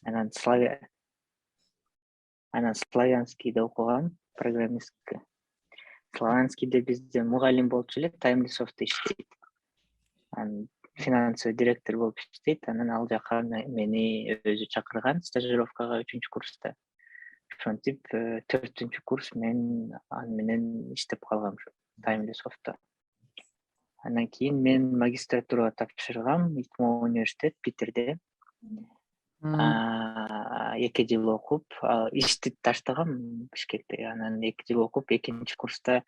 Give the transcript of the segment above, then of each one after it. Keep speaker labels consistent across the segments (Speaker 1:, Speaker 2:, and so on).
Speaker 1: Анан славянскийде окугам, программистке. Славянскийде бизде мугалим болчу эле, Таймлисофтто иштейт. Анан финансовый директор болуп иштейт. Анан ал жака мени өзү чакырган стажировкага 3-курста. Ошентип 4-курс мен аны менен иштеп калгам ушу Таймлисофтто. Андан кийин мен магистратурага тапшыргам, ИКМО университет Питерде. 2 жыл окуп, ишти таштагам Бишкекте. Анан 2 жыл окуп, 2-курста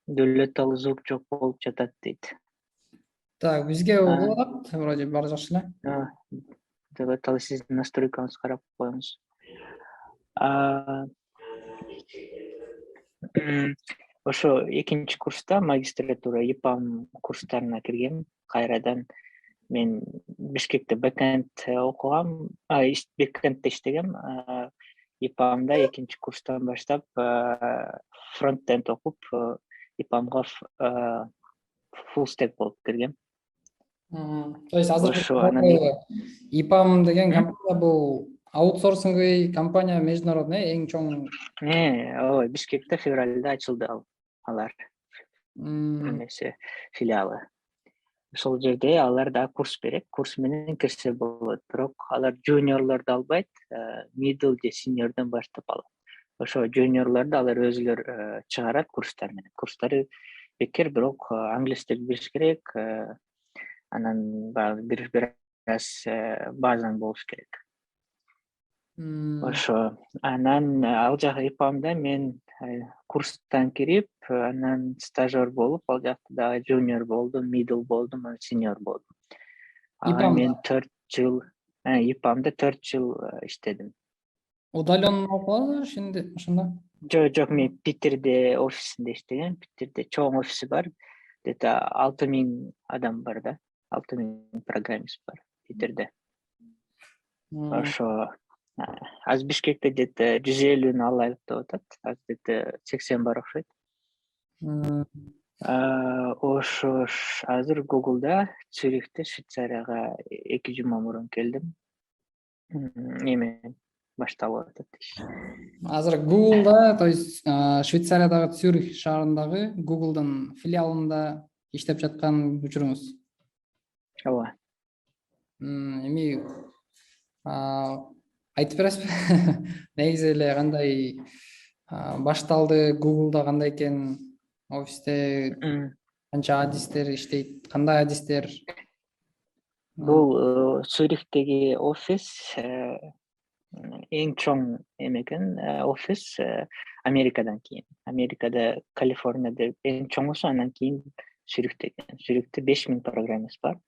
Speaker 1: дөөлөт звук жок болуп жатат дейт.
Speaker 2: Так, бизге болуп атат, вроде баары жакшы эле.
Speaker 1: Дөөлөт сиздин настройкаңызды карап коюңуз. Ошо 2-курста магистратура ИПАМ курстарына киргем. Кайрадан мен Бишкекте бэкэнд окугам, бэкэндде иштегем. ИПАМда 2-курстан баштап фронтенд окуп, ИПАМга full stack болуп киргем.
Speaker 2: То есть азыр ИПАМ деген компания бул аутсорсинговый компания, международный, эң чоң.
Speaker 1: Ооба, Бишкекте февралда ачылды алар. Филиалы. Ошол жерде алар да курс берет. Курс менен кирсе болот. Бирок алар жуниорлорду албайт, middle же seniorдон баштап алат. Ошо жуниорлорду алар өзүлөр чыгарат курстар менен. Курстары бекер, бирок англис тил билиш керек. Анан бир аз базаң болуш керек. Ошо. Анан ал жак ИПАМда мен курстан кирип, анан стажер болуп, ал жакта дагы junior болдум, middle болдум, senior болдум. Мен 4 жыл, ИПАМда 4 жыл иштедим.
Speaker 2: Удаленно окуп ошондо?
Speaker 1: Жок, мен Питерде офисинде иштегем. Питерде чоң офиси бар. Где-то 6000 адам бар да. 6000 программист бар Питерде. Ошо. Аз Бишкекте где-то 150 алайлык деп атат. Az где-то 80 бар окшойт. Ошо азыр Google'да, Цюрихте, Швейцарияга 2 жума мурун келдим. Эме башталып атат.
Speaker 2: Азыр Google'да, то есть Швейцариядагы Цюрих шаарындагы Google'дун филиалында иштеп жаткан учуруңуз.
Speaker 1: Ооба.
Speaker 2: Эми айтып бересизби? Негизи эле кандай башталды, Google'да кандай экен, офисте канча адистер иштейт, кандай адистер?
Speaker 1: Бул Цюрихтеги офис эң чоң эме экен, офис Америкадан кийин. Америкада Калифорнияда эң чоңусу, андан кийин Цюрихте экен. Цюрихте 5000 программист бар.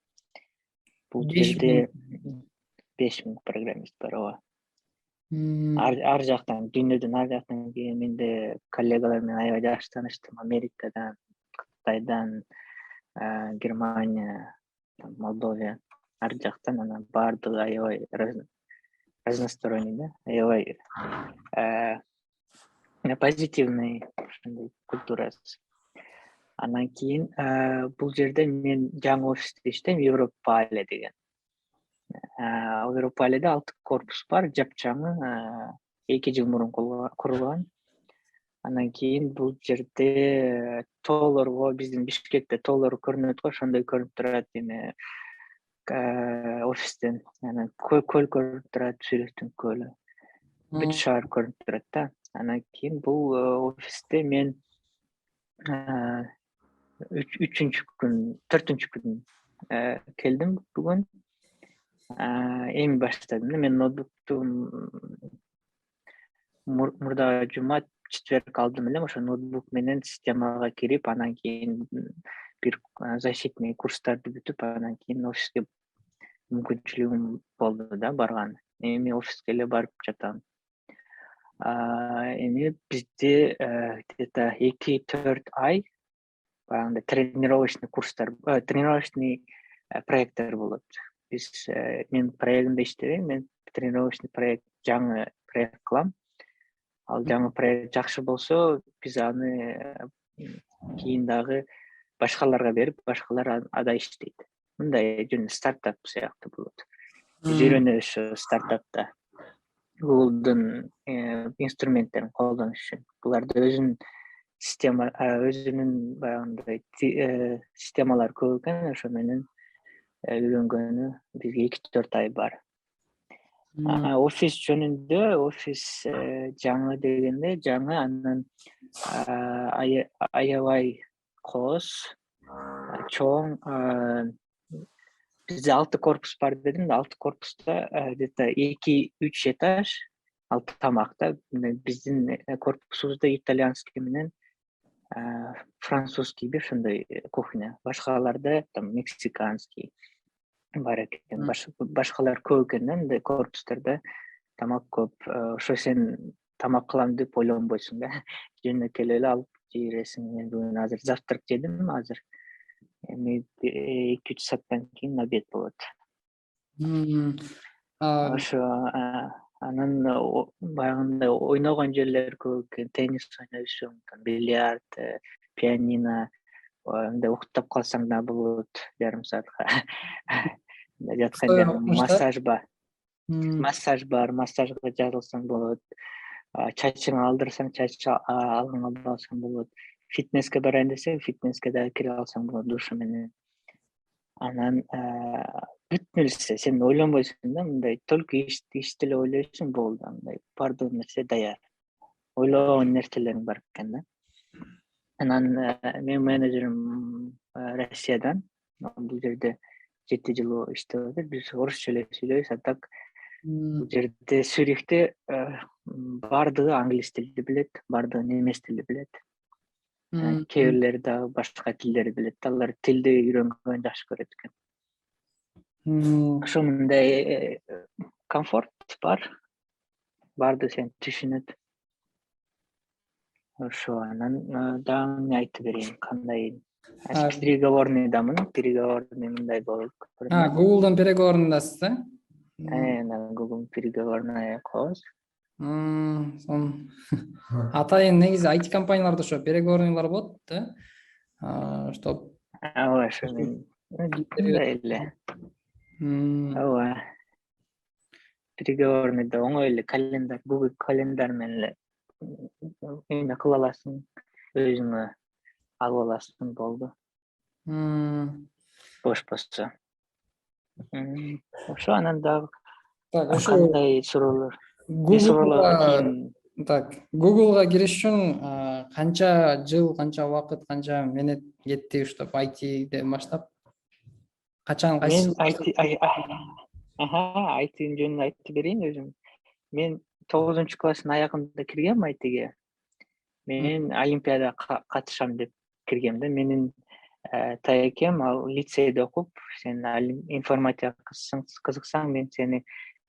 Speaker 1: Бул жерде 5000 программист бар, ооба. Ар жактан, дүйнөдүн ар жактан келген менде коллегалар менен аябай жакшы тааныштым. Америкадан, Кытайдан, Германия, Молдовия, ар жактан, анан баардыгы аябай разносторонний, да, аябай позитивный ушундай культурасы. Андан кийин бул жерде мен жаңы офисте иштейм, Европале деген. Европаледе 6 корпус бар, жапчаңы, 2 жыл мурун курулган. Андан кийин бул жерде тоолорго, биздин Бишкекте тоолор көрүнөт го, ошондой көрүнүп турат эме офистен. Анан көл көрүнүп турат, Цюрихтин көлү. Бүт шаар көрүнүп турат да. Андан кийин бул офисте мен 4-күн келдим бүгүн. Эми баштадым. Мен ноутбукту мурда жума, четверг алдым элем. Ошо ноутбук менен системага кирип, андан кийин бир защитный курстарды бүтүп, андан кийин офиске мүмкүнчүлүгүм болду да барган. Эми офиске эле барып жатам. Эми бизде где-то 2-4 ай баягындай тренировочный курстар, тренировочный проекттер болот. Мен проектинде иштебейм, мен тренировочный проект, жаңы проект кылам. Ал жаңы проект жакшы болсо, биз аны кийин дагы башкаларга берип, башкалар ада иштейт. мындай жөн стартап сыяктуу болот. Биз үйрөнөбүз стартапта Google'дун инструменттерин колдонуш үчүн. Буларда өзүнүн баягындай системалар көп экен, ошо менен үйрөнгөнү бизге 2-4 ай бар. Офис жөнүндө, офис жаңы дегенде жаңы, анан аябай кооз, чоң. Бизде 6 корпус бар дедим, 6 корпуста где-то 2-3 этаж ал тамакта. Биздин корпусубузда итальянский менен французский бир ошондой кухня. Башкаларда там мексиканский бар экен. Башкалар көп экен да, мындай корпустарда тамак көп. Ошо сен тамак кылам деп ойлонбойсуң да. Жөн келип эле алып жибересиң. Мен бүгүн азыр завтрак жедим, азыр эми 2-3 сааттан кийин обед болот. Ошо анан баягындай ойногон жерлер көп экен. Теннис ойнойсуң, бильярд, пианино. Мындай уктап калсаң да болот, жарым саатка. Жаткан жерде массаж бар, массажга жазылсаң болот. Чачыңы алдырсаң, чач алгыңа барсаң болот. Фитнеске барайын десең, фитнеске да кире алсаң болот душу менен. Анан бүт нерсе сен ойлонбойсуң да, мындай только ишти эле ойлойсуң, болду, мындай бардык нерсе даяр. Ойлогон нерселериң бар экен да. Анан менин менеджерим Россиядан, бул жерде 7 жыл иштеп атат. Биз орусча эле сүйлөйбүз, а так бул жерде Цюрихте бардыгы англис тилди билет, бардыгы немис тилди билет. Кээ бирлери дагы башка тилдерди билет. Алар тилди үйрөнгөнү жакшы көрөт экен. Ошо мындай комфорт бар. Барды сен түшүнөт. Ошо анан дагы эмне айтып берейин, кандай переговорныйдамын. Переговорный мындай болуп көрүнөт.
Speaker 2: Google'дан переговорныйдасыз, да?
Speaker 1: Google переговорная кооз.
Speaker 2: Атайын негизи IT компанияларда ошо переговорныйлар болот, да? Чтоб
Speaker 1: ошо мындай эле. Переговорныйда оңой эле календарь, Google календарь менен эле эмне кыла аласың, өзүңө алып аласың, болду. Бош болсо. Ошо анан дагы кандай суроолор?
Speaker 2: Google'га кириш үчүн канча жыл, канча убакыт, канча менет кетти уштап ITден баштап? Качан кайсы?
Speaker 1: IT жөнүндө айтып берейин өзүм. Мен 9-класстын аягында киргем ITге. Мен олимпиадага катышам деп киргем да. Менин таекем ал лицейде окуп, сен информатикага кызыксаң,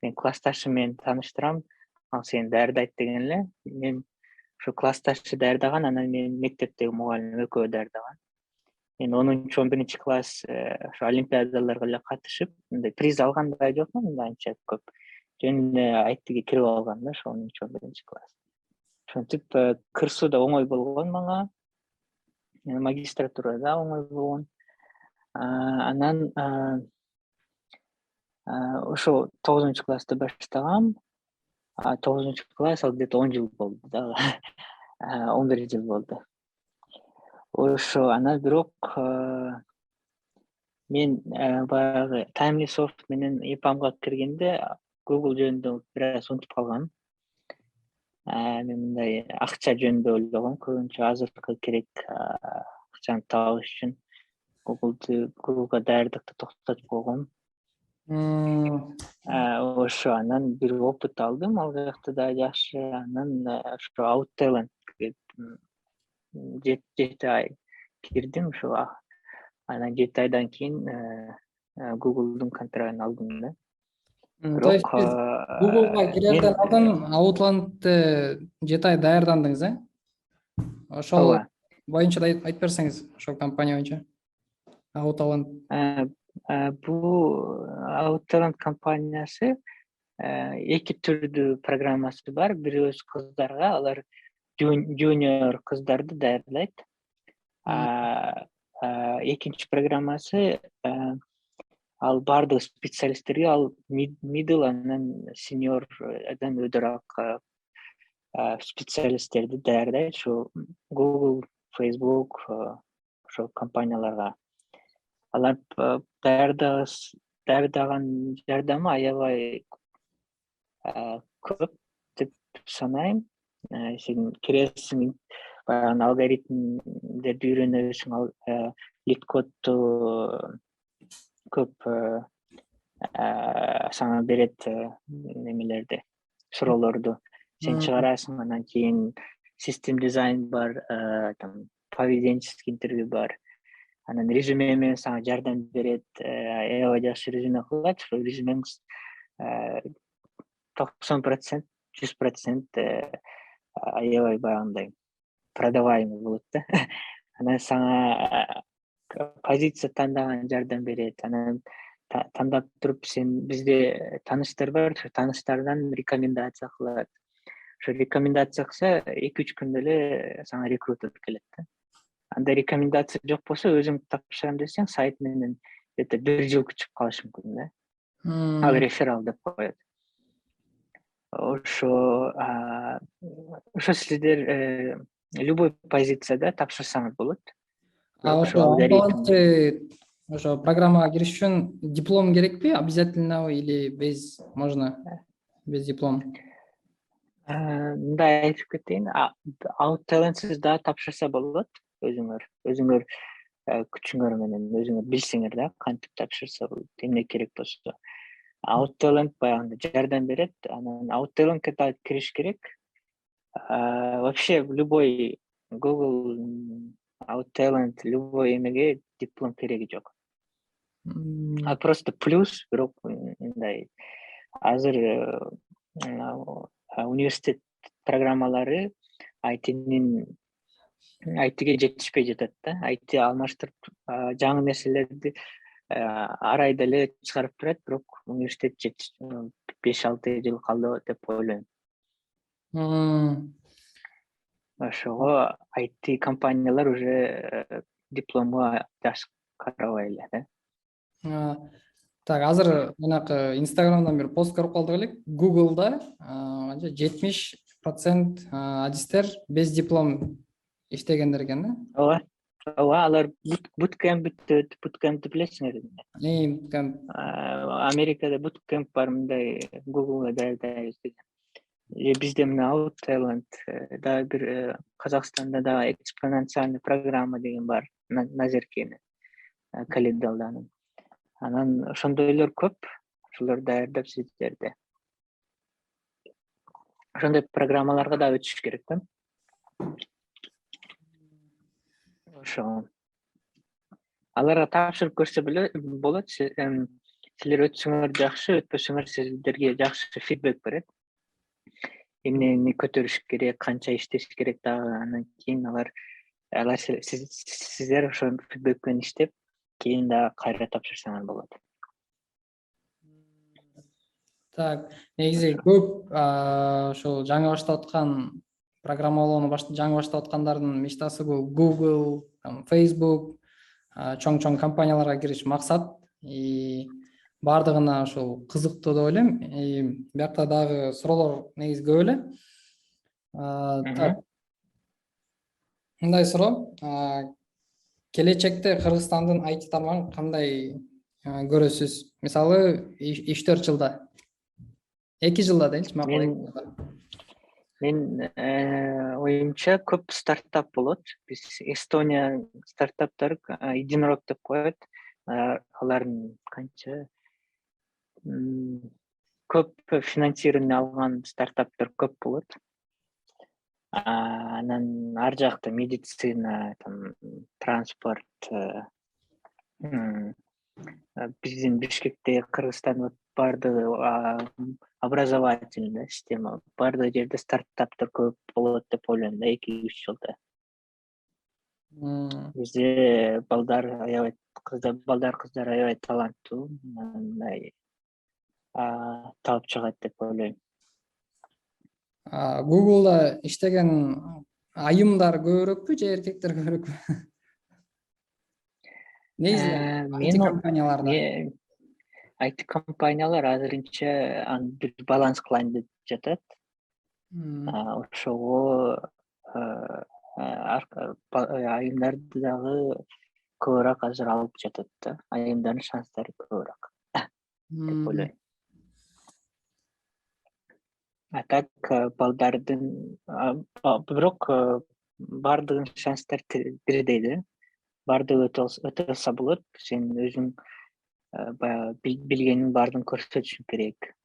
Speaker 1: мен классташым менен тааныштырам, ал сени даярдайт деген эле. Мен ошо классташы даярдаган, анан мен мектептеги мугалим экөө даярдаган. Мен 10-11 класс ошо олимпиадаларга эле катышып, мындай приз алган да жокмун, мындай анча көп. Жөн ITге кирип алгам да, ошо 10-11 класс. Ошентип кырсуу да оңой болгон мага. Магистратура да оңой болгон. Анан ошо 9-класста баштагам. 9-класс ал где-то 10 жыл болду да. 11 жыл болду. Ошо анан бирок мен баягы TimelySoft менен EPAMга киргенде Google жөнүндө бир аз унутуп калгам. Мен мындай акча жөнүндө ойлогом, көбүнчө азыркы керек акчаны табыш үчүн Google'га даярдыкты токтотуп койгом. Ошо анан бир опыт алдым, ал жакта да жакшы. Анан ошо OutTalent 7 ай кирдим ошо. Анан 7 айдан кийин Google'дун контрагын алдым да.
Speaker 2: То есть Google'га кирерден алдын Outland'ды 7 ай даярдандыңыз, Ошол боюнча да айтып берсеңиз, ошол компания боюнча. Outland.
Speaker 1: Бул Outland компаниясы эки түрдүү программасы бар. Бири өз кыздарга, алар junior кыздарды даярдайт. Экинчи программасы ал бардык специалисттерге ал middle анан seniorдан өйдөрөөк специалисттерди даярдайт ушу Google, Facebook ошол компанияларга. Алар даярдаган жардамы аябай көп деп санайм. Сен киресиң, баягы алгоритмдерди үйрөнөсүң, лид кодду көп сага берет немелерди, суроолорду. Сен чыгарасың, анан кийин систем дизайн бар, поведенческий интервью бар. Анан резюме менен сага жардам берет, аябай жакшы резюме кылат, ошол резюмеңиз 90%, 100% аябай баягындай продаваемый болот да. Анан сага позиция тандаган жардам берет. Анан тандап туруп сен бизде тааныштар бар, ошо тааныштардан рекомендация кылат. Ошо рекомендация кылса 2-3 күндө эле сага рекрутер келет да. Анда рекомендация жок болсо, өзүң тапшырам десең, сайт менен где-то 1 жыл күчүп калышы мүмкүн да. Ал реферал деп коет. Ошо сиздер любой позицияда тапшырсаңыз болот.
Speaker 2: Ошо ошо программага кириш үчүн диплом керекпи? Обязательно или можно без диплом?
Speaker 1: Мындай айтып кетейин, Outtalentсиз да тапшырса болот. Өзүңөр күчүңөр менен өзүңөр билсеңер да кантип тапшырса болот, эмне керек болсо. Outtalent баягында жардам берет. Анан Outtalentке да кириш керек. Вообще любой Google, Outtalent, любой эмеге диплом кереги жок. Просто плюс, бирок мындай азыр университет программалары айтиге жетишпей жатат да. IT алмаштырып, жаңы нерселерди ар айда эле чыгарып турат, бирок университет 5-6 жыл калды деп ойлойм. Ошого IT компаниялар уже дипломго жакшы карабай эле да.
Speaker 2: Так, азыр жанакы Instagramдан бир пост көрүп калдык элек. Google'да 70% адистер без диплом иштегендер экен да.
Speaker 1: Ооба, алар буткемп бүттүт. Буткемпти билесиңер. Америкада буткемп бар, мындай Google'га даярдайбыз деген. Бизде мына Outtalent да бир Казакстанда да экспоненциальный программа деген бар, Назеркени Калидалданын. Анан ошондойлор көп, ошолор даярдап сиздерди. Ошондой программаларга да өтүш керек да. Ошо. Аларга тапшырып көрсө болот. Силер өтсөңөр жакшы, өтпөсөңөр сиздерге жакшы фидбек берет. Эмнени көтөрүш керек, канча иштеш керек дагы. Анан кийин сиздер ошо фидбек менен иштеп, кийин дагы кайра тапшырсаңар болот.
Speaker 2: Так, негизи көп ошол жаңы баштап аткан программалоону жаңы баштап аткандардын мечтасы бул Google, Facebook, чоң компанияларга кириш максат. Бардыгына ошол кызыктуу деп ойлойм. Биякта дагы суроолор негизи көп эле. Мындай суроо. Келечекте Кыргызстандын IT тармагын кандай көрөсүз? Мисалы, 3-4 жылда. 2 жылда дейинчи, макул.
Speaker 1: Мен оюмча көп стартап болот. Биз Эстония стартаптары единорог деп коет. Алардын канча көп финансирование алган стартаптар көп болот. Анан ар жакта медицина, транспорт, биздин Бишкекте, Кыргызстанда бардыгы образовательный система, бардык жерде стартаптар көп болот деп ойлойм да 2-3 жылда. Бизде балдар кыздар аябай таланттуу, мындай талап чыгат деп ойлойм.
Speaker 2: Google'да иштеген айымдар көбүрөкпү же эркектер көбүрөкпү? Негизи IT компанияларда.
Speaker 1: IT компаниялар азырынча бир баланс кылайын деп жатат. Ошого айымдарды дагы көбүрөөк азыр алып жатат да. Айымдардын шанстары көбүрөөк деп ойлойм. А так балдардын бирок бардыгынын шанстары бирдей да. Бардыгы өтө алса болот. Сен өзүң баягы билгениң баарын көрсөтүшүң керек.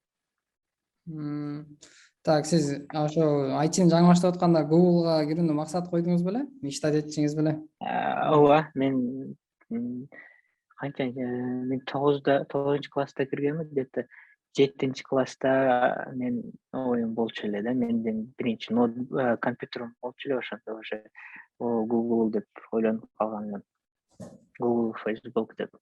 Speaker 2: Так, сиз ошо айтини жаңы баштап атканда Google'га кирүүнү максат койдуңуз беле? Иштат этишиңиз беле?
Speaker 1: Ооба, мен канча мен 9 класста киргенмин, где-то 7 класста мен оюм болчу эле да. Менден биринчи компьютерим болчу эле ошондо уже Google деп ойлонуп калганмын. Google, Facebook деп.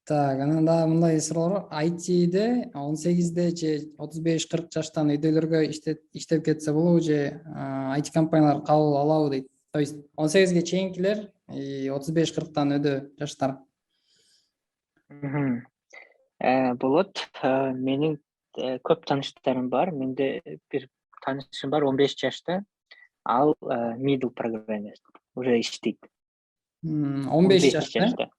Speaker 2: Так, анан дагы мындай суроолор. IT'де 18де же 35-40 жаштан үйдөлөргө иштеп кетсе болобу же IT компаниялар кабыл алабы дейт. То есть 18ге чейинкилер 35-40тан өйдө жаштар.
Speaker 1: Болот. Менин көп тааныштарым бар. Менде бир таанышым бар 15 жашта. Ал middle программист уже иштейт.
Speaker 2: 15 жашта?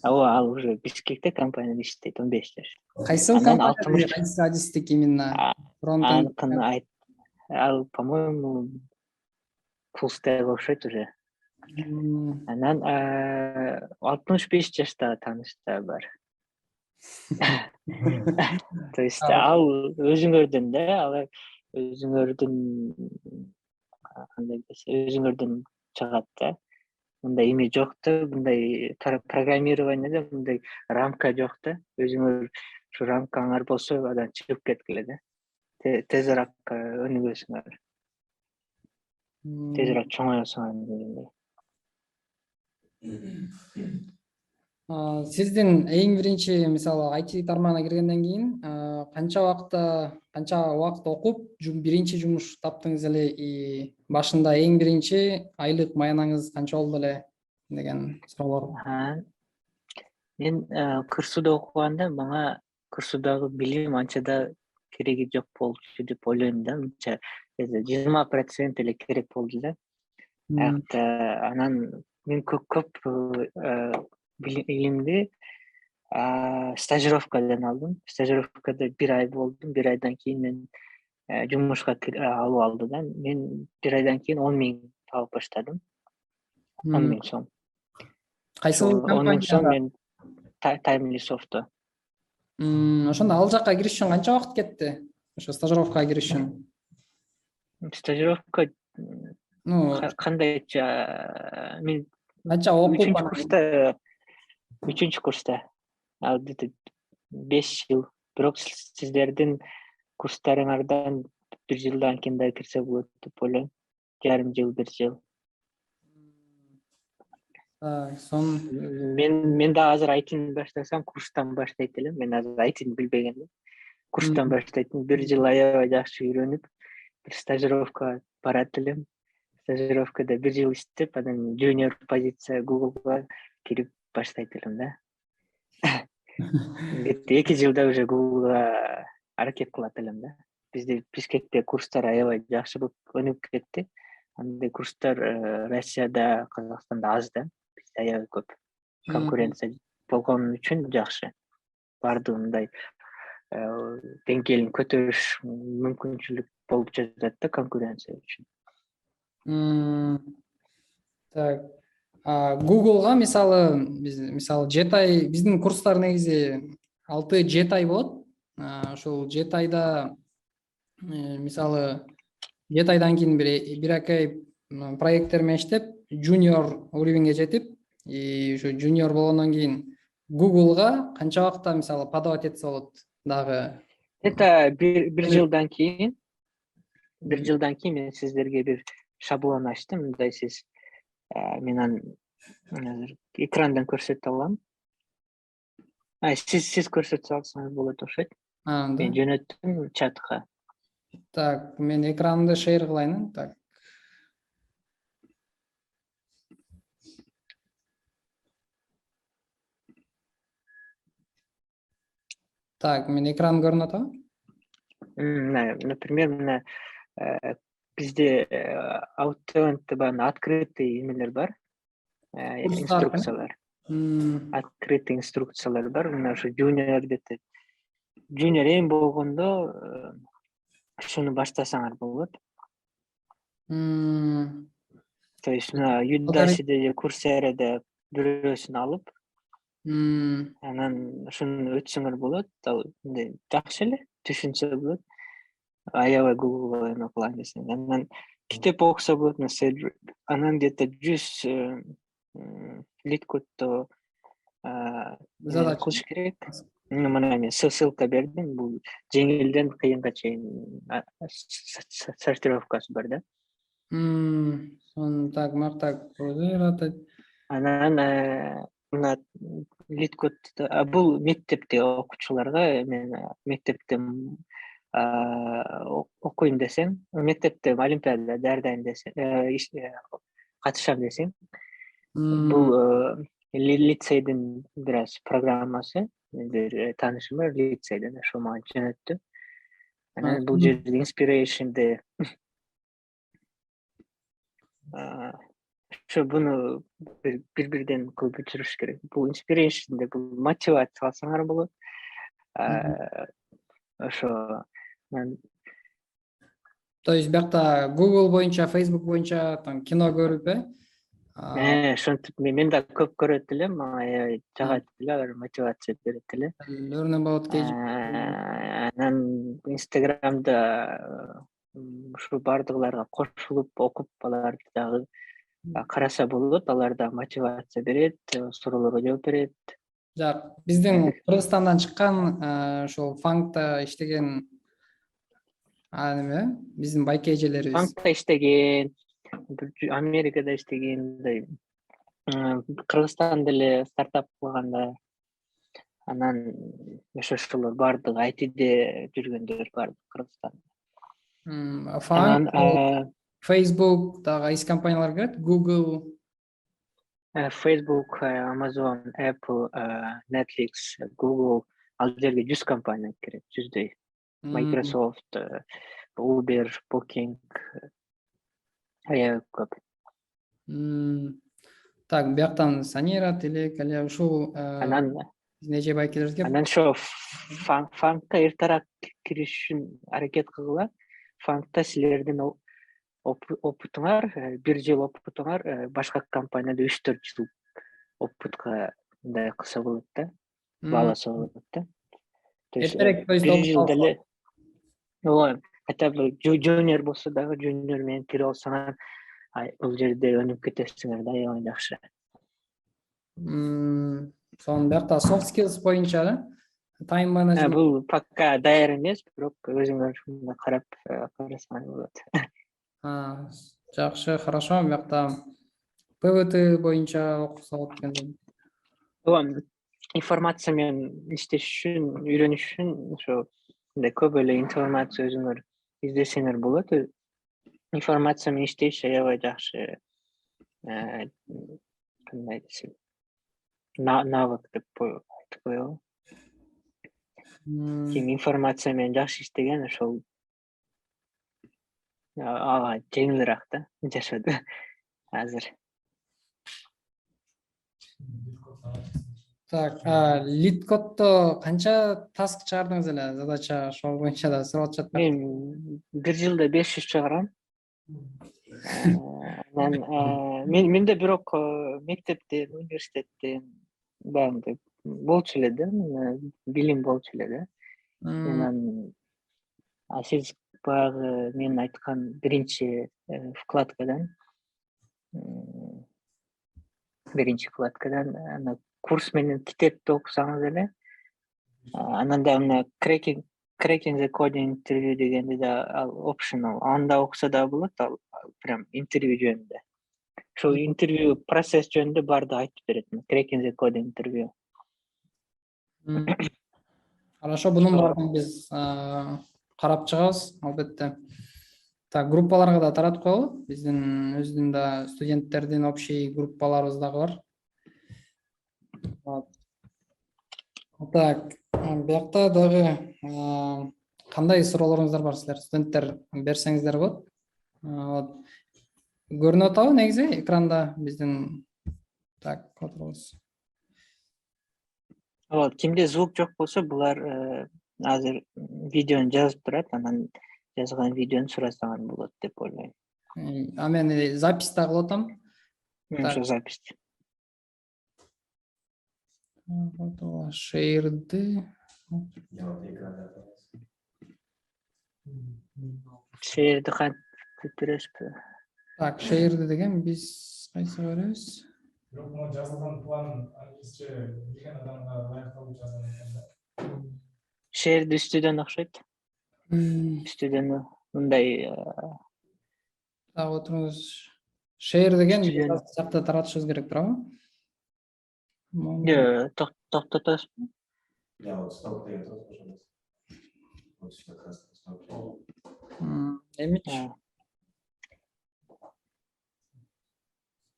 Speaker 1: Ооба, ал уже Бишкекте компанияда иштейт 15 жаш.
Speaker 2: Кайсы компанияда, кайсы адистик именно?
Speaker 1: Ал, по-моему, full stack окшойт уже. Анан 65 жаштагы тааныштар бар. То есть ал өзүңөрдөн да, алар өзүңөрдөн чыгат да. Мындай эме жок да, мындай программированияда мындай рамка жок да. Өзүңөр ушу рамкаңар болсо анан чыгып кеткиле да. Тезирээк өнүгөсүңөр. Тезирээк чоңоёсуңар дегендей.
Speaker 2: Сиздин эң биринчи мисалы IT тармагына киргенден кийин канча убакыт окуп биринчи жумуш таптыңыз эле и башында эң биринчи айлык маянаңыз канча болду эле деген суроолор.
Speaker 1: Мен Кырсууда окуганда мага Кырсуудагы билим анча да кереги жок болчу деп ойлойм да. Мынча 20% эле керек болду да. Анан мен көп илимди стажировкадан алдым. Стажировкада 1 ай болдум. 1 айдан кийин мен жумушка алып алды да. Мен 1 айдан кийин 10 000 табып баштадым. 10 000 сом.
Speaker 2: Кайсы
Speaker 1: компанияда? 10 000 сом мен Timelysoft'то.
Speaker 2: Ошондо ал жакка кириш үчүн канча убакыт кетти? Ошо стажировкага кириш үчүн.
Speaker 1: Стажировка кандайча мен
Speaker 2: канча окуп
Speaker 1: 3-курста ал где-то 5 жыл. Бирок сиздердин курстарыңардан 1 жылдан кийин да кирсе болот деп ойлойм. Жарым жыл, 1 жыл. Мен да азыр айтын баштасам курстан баштайт элем. Мен азыр айтын билбегенде. Курстан баштайтын 1 жыл аябай жакшы үйрөнүп, бир стажировка барат элем. Стажировкада 1 жыл иштеп, анан junior позиция Google'га кирип баштайт элем да. 2 жылда уже Google'га аракет кылат элем да. Бизде Бишкекте курстар аябай жакшы болуп өнүгүп кетти. Андай курстар Россияда, Казакстанда аз да. Бизде аябай көп. Конкуренция болгон үчүн жакшы. Бардыгындай деңгээлин көтөрүш мүмкүнчүлүк болуп жатат да конкуренция үчүн.
Speaker 2: Так. Google'га мисалы биздин курстар негизи 6-7 ай болот. Ошол 7 айда мисалы 7 айдан кийин бир акай проекттер менен иштеп, junior уровеньге жетип, ошо junior болгондон кийин Google'га канча убакытта мисалы подавать этсе болот дагы?
Speaker 1: Это 1 жылдан кийин. 1 жылдан кийин мен сиздерге бир шаблон ачтым. Мындай сиз мен азыр экрандан көрсөтө алам. Сиз көрсөтө алсаңыз болот окшойт. Мен жөнөттүм чатка.
Speaker 2: Так, мен экранымды шер кылайын. Так. Так, мен экран көрүнүп атабы?
Speaker 1: Например, мына бизде аутентте открытый эмелер бар,
Speaker 2: Курстар.
Speaker 1: инструкциялар. Открытый инструкциялар бар. Мына ошо жуниор эң болгондо шуну баштасаңар болот. То есть мына Udacity же Coursera бирөөсүн алып, анан ошону өтсөңөр болот. Ал жакшы эле түшүнсө болот. Аябай Google эме кылам десең. Анан китеп окуса болот. Анан где-то 100 литкодто кылыш керек. Мына мен ссылка бердим. Бул жеңилден кыйынга чейин сортировкасы бар да.
Speaker 2: Так, мактап атат.
Speaker 1: Анан мына литкод бул мектепте окуучуларга, мен мектепте окуйм десең, мектепте олимпиада даярдайм десең, катышам десең, бул лицейдин бир аз программасы, бир таанышым бар лицейден, ошо мага жөнөттү. Анан бул жерде inspiration'де ошо буну бир-бирден кылып өчүрүш керек. Бул inspiration'де бул мотивация алсаңар болот. Ошо
Speaker 2: То есть биякта Google боюнча, Facebook боюнча там кино көрүп,
Speaker 1: ошентип мен да көп көрөт элем, мага аябай жагат эле, алар мотивация берет эле.
Speaker 2: Learn about KG.
Speaker 1: Анан Instagram'да ушу бардыгыларга кошулуп окуп, аларды дагы караса болот. Алар да мотивация берет, суроолорго жооп берет.
Speaker 2: Жак, биздин Кыргызстандан чыккан ошол Фангта иштеген неме, биздин байке эжелерибиз.
Speaker 1: Фангта иштеген, Америкада иштеген, Кыргызстанда эле стартап кылганда, анан ошолор бардыгы айтиде жүргөндөр бар Кыргызстанда.
Speaker 2: Фанг, Facebook дагы кайсы компаниялар кирет? Google,
Speaker 1: Facebook, Amazon, Apple, Netflix, Google, ал жерге 100 компания кирет, 100дөй. Microsoft, Uber, Booking, аябай көп.
Speaker 2: Так, бияктан Санира, Телек, эле ушул
Speaker 1: Анан
Speaker 2: нече байкелерге.
Speaker 1: Анан ошо Фангка эртерээк кириш үчүн аракет кылгыла. Фангта силердин опытыңар, 1 жыл опытыңар башка компанияда 3-4 жыл опытка мындай кылса болот да, бааласа болот да. То есть 1 жылда эле, хотя бы жуниор болсо дагы жуниор менен кирип алсаңар, бул жерде өнүп кетесиңер да, аябай жакшы.
Speaker 2: Сонун биякта soft skills боюнча, time management.
Speaker 1: Бул пока даяр эмес, бирок өзүңөр карап карасаңар болот.
Speaker 2: Жакшы, хорошо. Биякта ПВТ боюнча окуса болот экен.
Speaker 1: Информация менен иштеш үчүн, үйрөнүш үчүн ошо көп эле информация өзүңөр издесеңер болот. Информация менен иштеш аябай жакшы, кандай десем, навык деп айтып коелу. Ким информация менен жакшы иштеген, ошол ага жеңилирээк да жашоодо азыр.
Speaker 2: Так, литкодто канча таск чыгардыңыз эле, задача ошол боюнча да сурап атышат.
Speaker 1: Мен 1 жылда 500 чыгарам. Менде бирок мектептен, университеттен баягы болчу эле да, билим болчу эле да. Анан сиз баягы мен айткан биринчи вкладкадан курс менен китепти окусаңыз эле, анан да мына cracking the coding интервью дегенди да ал optional, анда окуса да болот, ал прям интервью жөнүндө. Ошол интервью процесс жөнүндө баарды айтып берет, cracking the coding интервью.
Speaker 2: Хорошо, бунун баарын биз карап чыгабыз, албетте. Так, группаларга да таратып коелу. Биздин өзүнүн да студенттердин общий группаларыбыз дагы бар. Так, Биякта дагы кандай суроолоруңуздар бар силер? Студенттер берсеңиздер болот. Вот. Көрүнүп атабы негизи экранда биздин так отырубуз.
Speaker 1: Вот, кимде звук жок болсо, булар азыр видеону жазып турат, анан жазган видеону сурасаңар болот деп ойлойм.
Speaker 2: А мен запись да кылып атам.
Speaker 1: Ошо запись.
Speaker 2: Шеирди.
Speaker 1: Шеерди кантип бересизби?
Speaker 2: Так, шеирди деген биз кайсыга беребиз?
Speaker 3: Бирок мына жазылган план англисче билген адамга ылайыктуу жазылган экен да.
Speaker 1: Шеерди үстүдөн окшойт. Үстүдөн мындай
Speaker 2: Так, отуруңуз. Шеир деген
Speaker 1: Студент.
Speaker 2: жакта таратышыбыз керек туурабы?
Speaker 1: токтотосузбу?
Speaker 3: Я вот стоп деген турат ошондо. Вот сюда красный стоп.
Speaker 2: Эмич?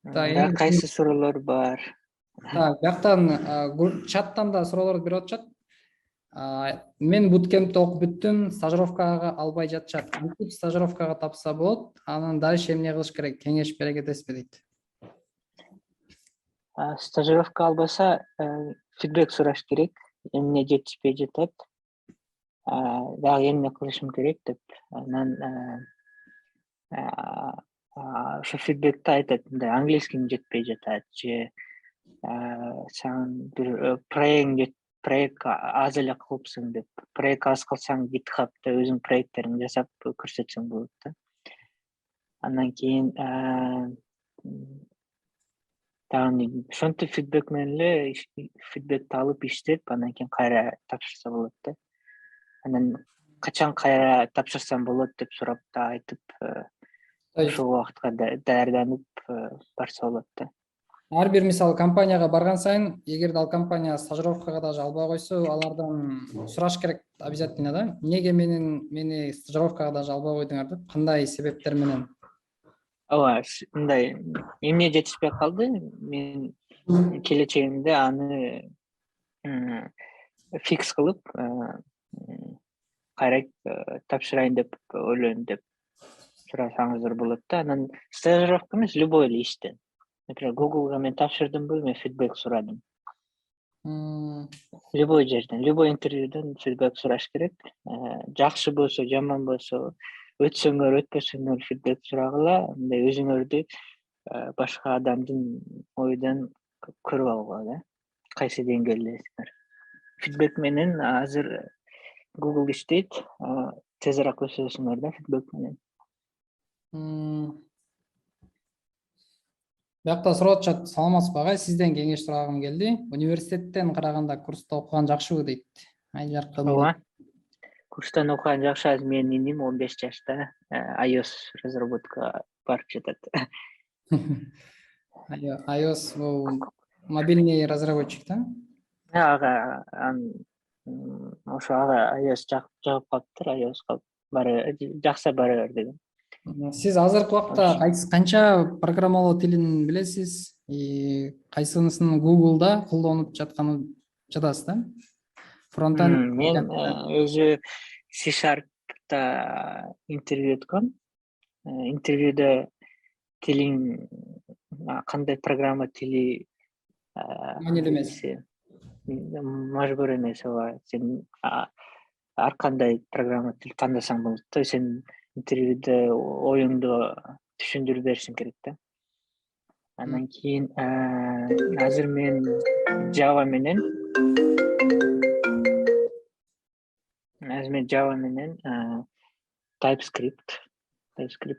Speaker 1: Анда кайсы суроолор бар?
Speaker 2: Так, бияктан чаттан да суроолорду берип атышат. Мен буткемпти окуп бүттүм, стажировкага албай жатышат. Кантип стажировкага тапса болот? Анан дальше эмне кылыш керек? Кеңеш бере кетесизби дейт.
Speaker 1: Стажировка албаса, фидбек сураш керек. Эмне жетишпей жатат? Дагы эмне кылышым керек деп. Анан ошо фидбекте айтат, мындай английским жетпей жатат же сага бир проект аз эле кылыпсың деп. Проект аз кылсаң GitHub'та өзүң проекттериңди жасап көрсөтсөң болот да. Андан кийин дагы ошентип фидбек менен эле фидбекти алып иштеп, андан кийин кайра тапшырса болот да. Анан качан кайра тапшырсам болот деп сурап да айтып, ошол убакытка даярданып барса болот да.
Speaker 2: Ар бир мисалы компанияга барган сайын, эгерде ал компания стажировкага даже албай койсо, алардан сураш керек обязательно да. Эмнеге мени стажировкага даже албай койдуңар деп, кандай себептер менен?
Speaker 1: Ооба, мындай эмне жетишпей калды, мен келечегимде аны фикс кылып, кайра тапшырайын деп ойлойм деп сурасаңыздар болот да. Анан стажировка эмес, любой эле иштен. Например, Google'га мен тапшырдымбы, мен фидбек сурадым. Любой жерден, любой интервьюдөн фидбек сураш керек. Жакшы болсо, жаман болсо, өтсөңөр, өтпөсөңөр фидбек сурагыла, мындай өзүңөрдү башка адамдын оюдан көрүп алгыла да. Кайсы деңгээлдесиңер. Фидбек менен азыр Google иштейт, тезирээк өсөсүңөр да фидбек менен.
Speaker 2: Биякта сурап атышат, саламатсызбы агай, сизден кеңеш сурагым келди. Университеттен караганда курста окуган жакшыбы дейт.
Speaker 1: Ооба. Курстан окуган жакшы. Азыр менин иним 15 жашта iOS разработкага барып жатат.
Speaker 2: iOS бул мобильный разработчик да?
Speaker 1: Ага, ошо iOS жагып калыптыр, iOSка жакса бара бер деген.
Speaker 2: Сиз азыркы убакта канча программалоо тилин билесиз? Кайсынысын Google'да колдонуп жатканын жатасыз да? Фронтенд.
Speaker 1: Мен өзү C# интервью өткөм. Интервьюда тилиң кандай программа тили
Speaker 2: маанилүү эмес.
Speaker 1: Мажбур эмес, ооба. Сен ар кандай программа тил тандасаң болот да. Сен интервьюда оюңду түшүндүрүп беришиң керек да. Андан кийин азыр мен Java менен TypeScript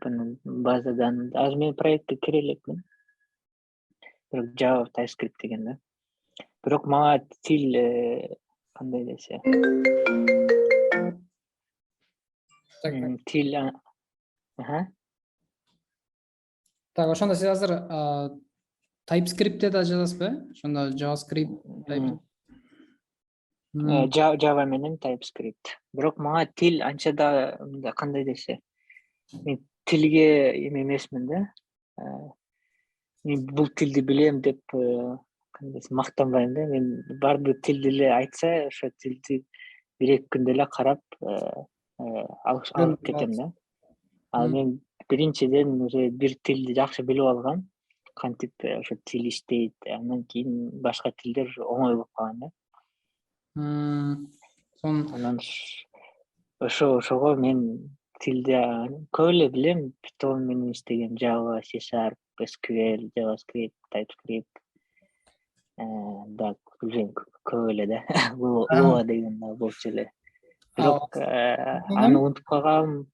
Speaker 1: анан базадан азыр мен проектке кире элекмин. Бирок Java TypeScript деген да. Бирок мага тил кандай десе. Тил
Speaker 2: Так, ошондо сиз азыр TypeScript'те да жазасызбы? Ошондо JavaScript,
Speaker 1: Java менен TypeScript. Бирок мага тил анча да кандай десе. Мен тилге эме эмесмин да. Мен бул тилди билем деп мактанбайм да, мен баардык тилди эле айтса ошо тилди 1-2 күндө эле карап алып кетем да. Ал мен биринчиден уже бир тилди жакшы билип алгам, кантип ошо тил иштейт, андан кийин башка тилдер оңой болуп калган да. Анан ошого мен тилди көп эле билем. Python менен иштегем, Java, C#, SQL, JavaScript, TypeScript. Да, билем көп эле да. Lua деген да болчу эле. Бирок аны унутуп калгам.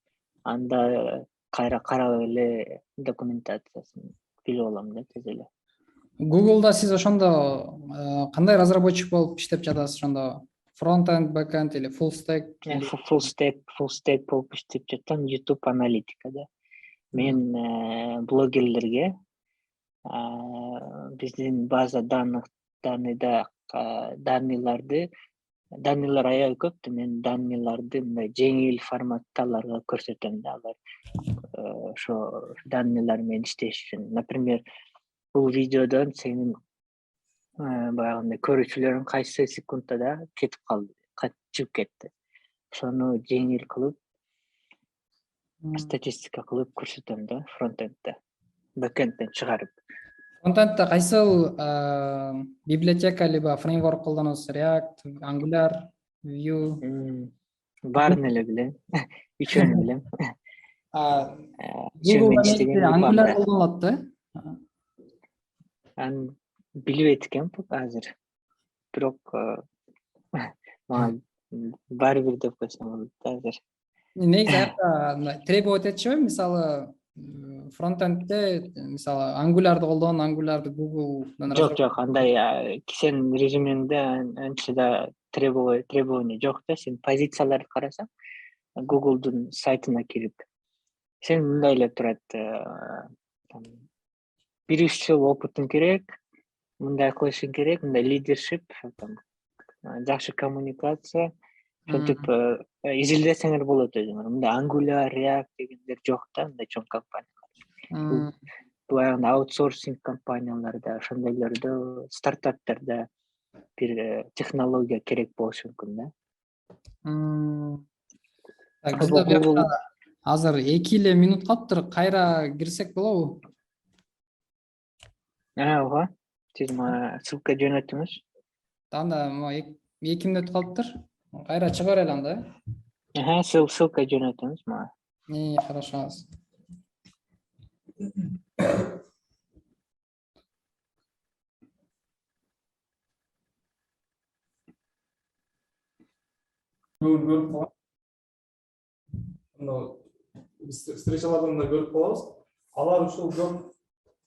Speaker 1: Анда кайра карап эле документациясын билип алам да тез эле.
Speaker 2: Google'да сиз ошондо кандай разработчик болуп иштеп жатасыз ошондо? Фронт-энд, бэк-энд или full stack?
Speaker 1: Full stack болуп иштеп жатам, YouTube аналитикада. Мен блогерлерге биздин база данныйлар аябай көп да, мен данныйларды мындай жеңил форматта аларга көрсөтөм да, алар ошо данныйлар менен иштеш үчүн. Например, бул видеодон сенин баягындай көрүүчүлөрүң кайсы секундда кетип калды, чыгып кетти. Ошону жеңил кылып, статистика кылып көрсөтөм да фронтендде, бэкэндден чыгарып.
Speaker 2: Фронтендде кайсыл библиотека либо фреймворк колдоносуз? React, Angular, Vue?
Speaker 1: Баарын эле билем. Үчөөнү билем.
Speaker 2: Google'да негизи Angular колдонулат да?
Speaker 1: Аны билбейт экенмин азыр. Бирок мага баары бир деп койсом болот азыр.
Speaker 2: Негизи аякта требовать этишеби? Мисалы, фронтендде мисалы Angular'ды колдон, Angular'ды Google'дан
Speaker 1: Жок, андай сен резюмеңде анча да требование жок да. Сен позицияларды карасаң, Google'дун сайтына кирип, сен мындай эле турат. 1-3 жыл опытың керек, мындай кылышың керек, мындай лидершип, жакшы коммуникация, ошентип изилдесеңер болот өзүңөр. Мындай Angular, React дегендер жок да, мындай чоң компаниялар. Баягы аутсорсинг компанияларда, ошондойлордо, стартаптарда бир технология керек болушу мүмкүн да.
Speaker 2: Бизде бuyakta азыр 2 эле минут калыптыр. Кайра кирсек болобу?
Speaker 1: Ооба. Сиз мага ссылка жөнөтүңүз.
Speaker 2: Анда 2 мүнөт калыптыр. Кайра чыга берели анда.
Speaker 1: Ссылка жөнөтүңүз мага.
Speaker 2: Хорошо.
Speaker 3: Встречалардан да көрүп калабыз. Алар ушул көп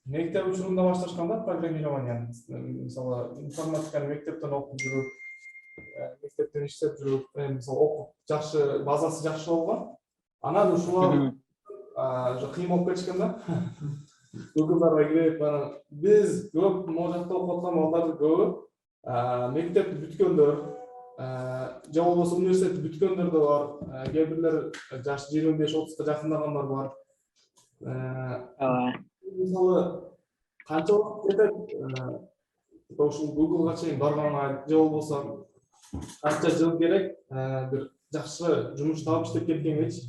Speaker 3: мектеп учурунда башташкан да программированияны. Мисалы, информатиканы мектептен окуп жүрүп, мектептен иштеп жүрүп, мисалы окуп жакшы базасы жакшы болгон. Анан ушулар кыйын болуп кетишкен да. Google'дарга кирип, биз көп могу жакта окуп аткан балдардын көбү мектепти бүткөндөр, же болбосо университетти бүткөндөр да бар. Кээ бирлер жаш 25-30 жакындагандар бар. Мисалы, канча убакыт кетет? Ушул Google'га чейин барганга, же болбосо канча жыл керек бир жакшы жумуш таап иштеп кеткенгечи?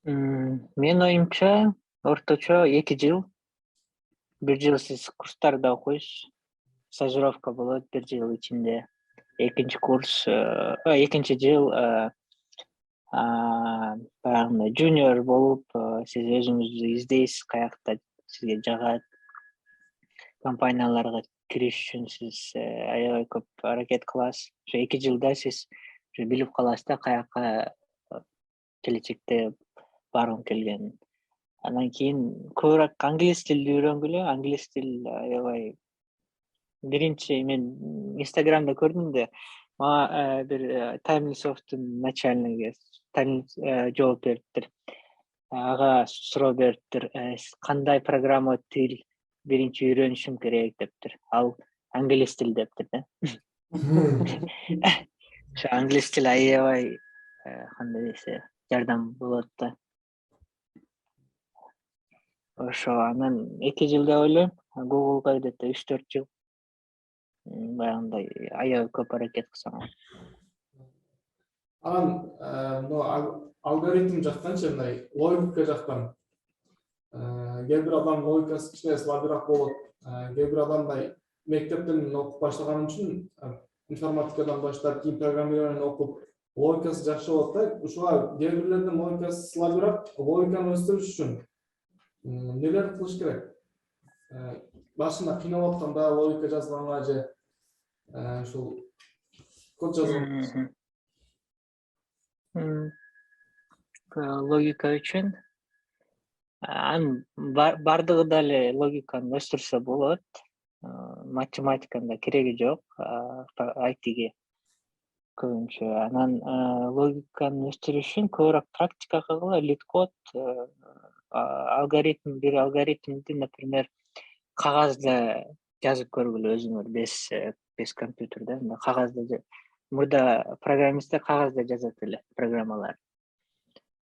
Speaker 1: Мен оюмча орточо 2 жыл. 1 жыл сиз курстарда окуйсуз. Стажировка болот 1 жыл ичинде. Экинчи жыл баягындай жуниор болуп, сиз өзүңүздү издейсиз, каякта сизге жагат. Компанияларга кириш үчүн сиз аябай көп аракет кыласыз. Ошо 2 жылда сиз билип каласыз да каякка келечекте баргым келгенин. Андан кийин көбүрөөк англис тилди үйрөнгүлө. Англис тил аябай. Биринчи мен Инстаграмда көрдүм да, мага бир TimelySoft'ун начальниги жооп бериптир. Ага суроо бериптир, кандай программа тил биринчи үйрөнүшүм керек дептир. Ал англис тил дептир да. Ошо англис тил аябай кандай десе жардам болот да. Ошо анан 2 жыл деп ойлойм. Google'ga где-то 3-4 жыл баягындай аябай көп аракет кылсаң.
Speaker 3: Анан алгоритм жактанчы, мындай логика жактан кээ бир адам логикасы кичине слабыраак болот. Кээ бир адам мындай мектептен окуп баштаган үчүн информатикадан баштап кийин программированияны окуп логикасы жакшы болот да. Ушуга кээ бирлердин логикасы слабыраак, логиканы өстүрүш үчүн нелер кылыш керек? Башында кыйналып атканда логика жазганга же ушул код жазганга.
Speaker 1: Логика үчүн анын бардыгы дали логиканы өстүрсө болот. Математиканын кереги жок айтиге көбүнчө. Анан логиканы өстүрүш үчүн көбүрөөк практика кылгыла, лид код, алгоритм, бир алгоритмди, например, кагазда жазып көргүлө өзүңөр без компьютерде. Кагазда мурда программисттер кагазда жазат эле программалар.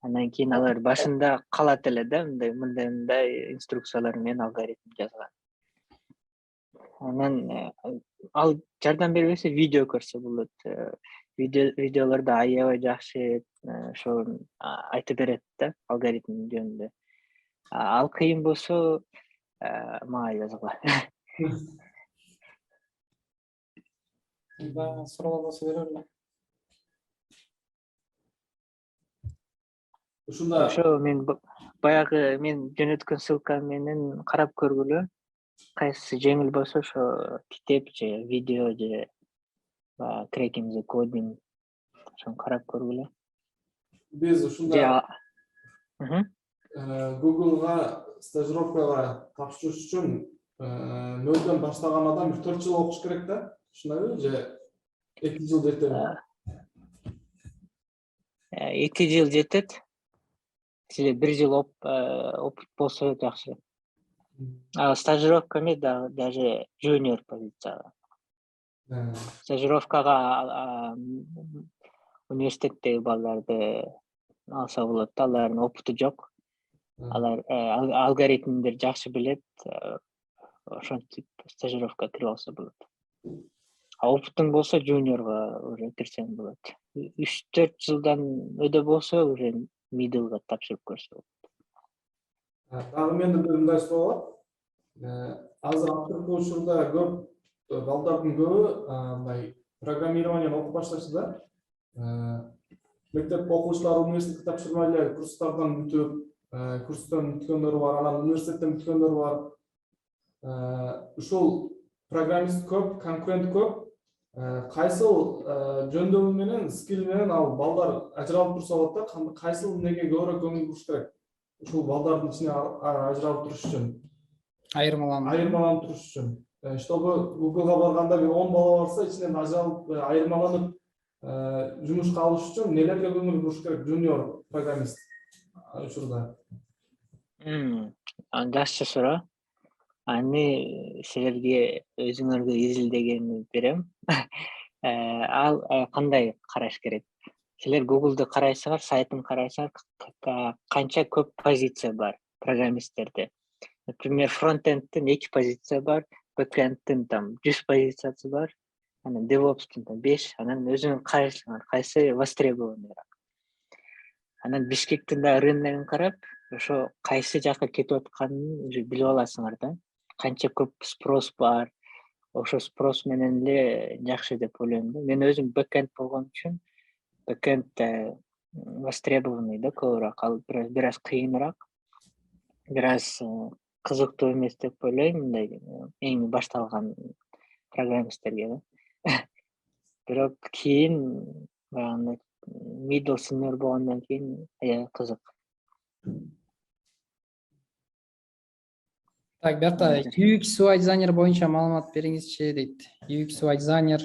Speaker 1: Анан кийин алар башында калат эле да, мындай инструкциялар менен алгоритм жазган. Анан ал жардам бербесе видео көрсө болот. Видеолордо аябай жакшы ошо айтып берет да алгоритм жөнүндө. Ал кыйын болсо мага жазгыла.
Speaker 2: Суроолор болсо берели.
Speaker 3: Ушунда
Speaker 1: Ошо мен баягы мен жөнөткөн ссылка менен карап көргүлө. Кайсы жеңил болсо ошо китеп же видео же cracking the coding ошону карап көргүлө.
Speaker 3: биз ушунда
Speaker 1: Мгм.
Speaker 3: Google'га стажировкага тапшырыш үчүн нөлдөн баштаган адам 4 жыл окуш керек да? Ушундайбы же 2 жыл жетеби?
Speaker 1: 2 жыл жетет. Сизде 1 жыл опыт болсо жакшы. Стажировка эмес, даже junior позицияга. Стажировкага университеттеги балдарды алса болот. Алардын опыту жок. Алар алгоритмдерди жакшы билет. Ошентип стажировкага кирип алса болот. Опытың болсо juniorга уже кирсең болот. 3-4 жылдан өдө болсо уже middleга тапшырып көрсө болот.
Speaker 3: Дагы менде бир мындай суроо бар. Азыр акыркы учурда көп балдардын көбү мындай программированияны окуп башташты да. Мектеп окуучулары университетке тапшырмай эле курстардан бүтүп, курстан бүткөндөр бар, анан университеттен бүткөндөр бар. Ушул программист көп, конкурент көп. Кайсыл жөндөмү менен, скил менен ал балдар ажыралып турса болот да, кайсыл неге көбүрөөк көңүл буруш керек? Ушул балдардын ичине ажыралып туруш үчүн, айырмаланып туруш үчүн. Чтобы Google'га барганда бир 10 бала барса, ичинен ажыралып, айырмаланып жумушка алыш үчүн нелерге көңүл буруш керек junior программист учурда?
Speaker 1: Жакшы суроо. Аны силерге өзүңөргө изилдегенди берем. Ал кандай караш керек? Силер Google'ды карайсыңар, сайтын карайсыңар, канча көп позиция бар программисттерде. Например, фронтендтин 2 позиция бар, бэкэндтин 100 позициясы бар, анан DevOps'тин 5, анан өзүңөр карайсыңар, кайсы востребованныйраак. Анан Бишкектин да рыногун карап, ошо кайсы жакка кетип атканын уже билип аласыңар да. Канча көп спрос бар, ошо спрос менен эле жакшы деп ойлойм да. Мен өзүм бэкэнд болгон үчүн бэкэнд востребованный да көбүрөөк, ал бир аз кыйыныраак, бир аз кызыктуу эмес деп ойлойм, мындай эң башталган программисттерге да. Бирок кийин баягындай middle senior болгондон кийин аябай кызык.
Speaker 2: Так, Берта, UX UI дизайнер боюнча маалымат бериңизчи дейт. UX UI дизайнер.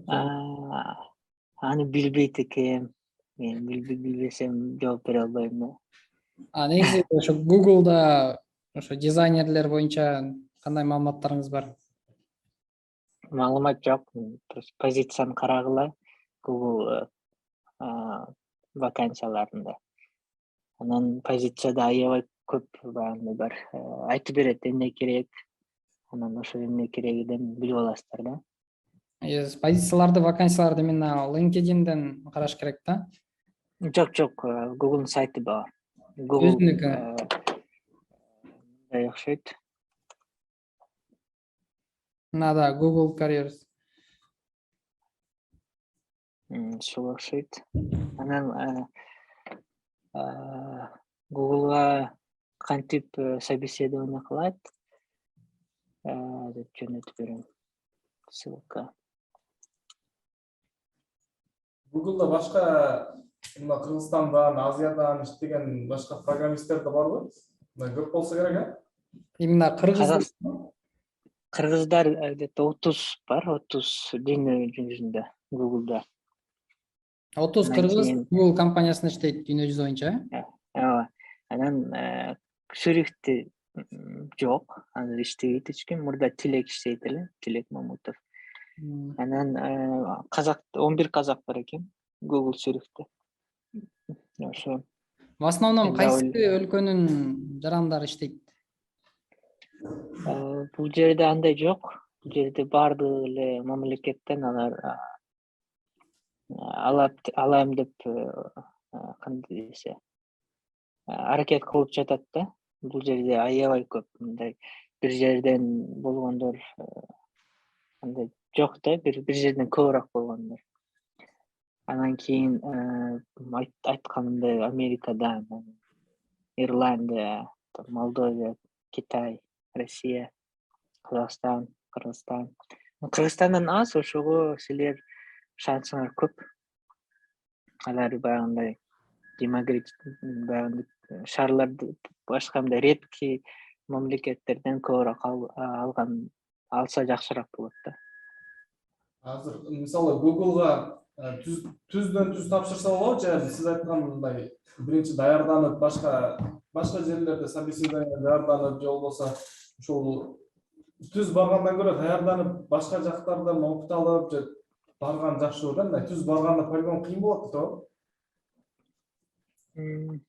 Speaker 1: Аны билбейт экенм. Мен билбесем жооп бере албайм да.
Speaker 2: Негизи ошо Google'да ошо дизайнерлер боюнча кандай маалыматтарыңыз бар?
Speaker 1: Маалымат жок. Позицияны карагыла Google вакансияларында. Анан позицияда аябай көп баягындай бар. Айтып берет эмне керек, анан ошо эмне керегинен билип аласыздар да.
Speaker 2: Позицияларды, вакансияларды именно LinkedIndен караш керек да?
Speaker 1: Жок, Google'ун сайты бар. Google
Speaker 2: Өзүнүкү.
Speaker 1: мындай окшойт.
Speaker 2: Надо Google Careers.
Speaker 1: Ушул окшойт. Анан Google'га кантип собеседование кылат? Деп жөнөтүп берем. Ссылка.
Speaker 3: Google'da башка мына Кыргызстандан, Азиядан иштеген башка программисттер да барбы? Мына көп болсо керек,
Speaker 2: Именно кыргыз.
Speaker 1: Кыргыздар где-то 30 бар, 30 дүйнө жүзүндө Google'да.
Speaker 2: 30 кыргыз Google компаниясында иштейт дүйнө жүзү боюнча.
Speaker 1: Ооба. Анан Цюрихте жок, азыр иштебейт эч ким. Мурда Тилек иштейт эле, Тилек Мамутов. Анан 11 казак бар экен Google Цюрихте. Ошо.
Speaker 2: В основном кайсы өлкөнүн жарандары иштейт?
Speaker 1: Бул жерде андай жок. Бул жерде баардык эле мамлекеттен алар алам деп кандай десе аракет кылып жатат да. Бул жерде аябай көп мындай бир жерден болгондор андай жок да, бир жерден көбүрөөк болгондор. Анан кийин айтканымдай Америкадан, Ирландия, Молдова, Китай, Россия, Кыргызстан. Кыргызстандан аз, ошого силер шансыңар көп. Алар баягындай баягындай шаарларды башка мындай редкий мамлекеттерден көбүрөөк алса жакшыраак болот да. Азыр
Speaker 3: мисалы Google'га түздөн түз тапшырса болобу же сиз айткандай биринчи даярданып башка жерлерде собеседование даярданып же болбосо ушул түз баргандан көрө даярданып башка жактардан опыт алып же барган жакшыбы да? Мындай түз барганда по-любому кыйын болот да, туура?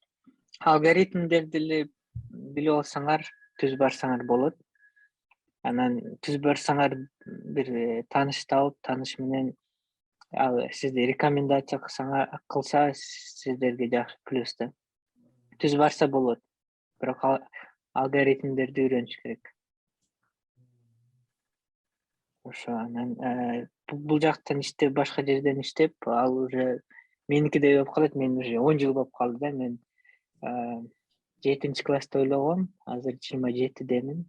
Speaker 1: Алгоритмдерди эле билип алсаңар, түз барсаңар болот. Анан түз барсаңар бир тааныш таап, тааныш менен ал сизди рекомендация кылса сиздерге жакшы плюс да. Түз барса болот. Бирок алгоритмдерди үйрөнүш керек. Ошо анан бул жактан иштеп, башка жерден иштеп, ал уже меникидей болуп калат. Мен уже 10 жыл болуп калды да. Мен 7 класста ойлогом, азыр 27демин.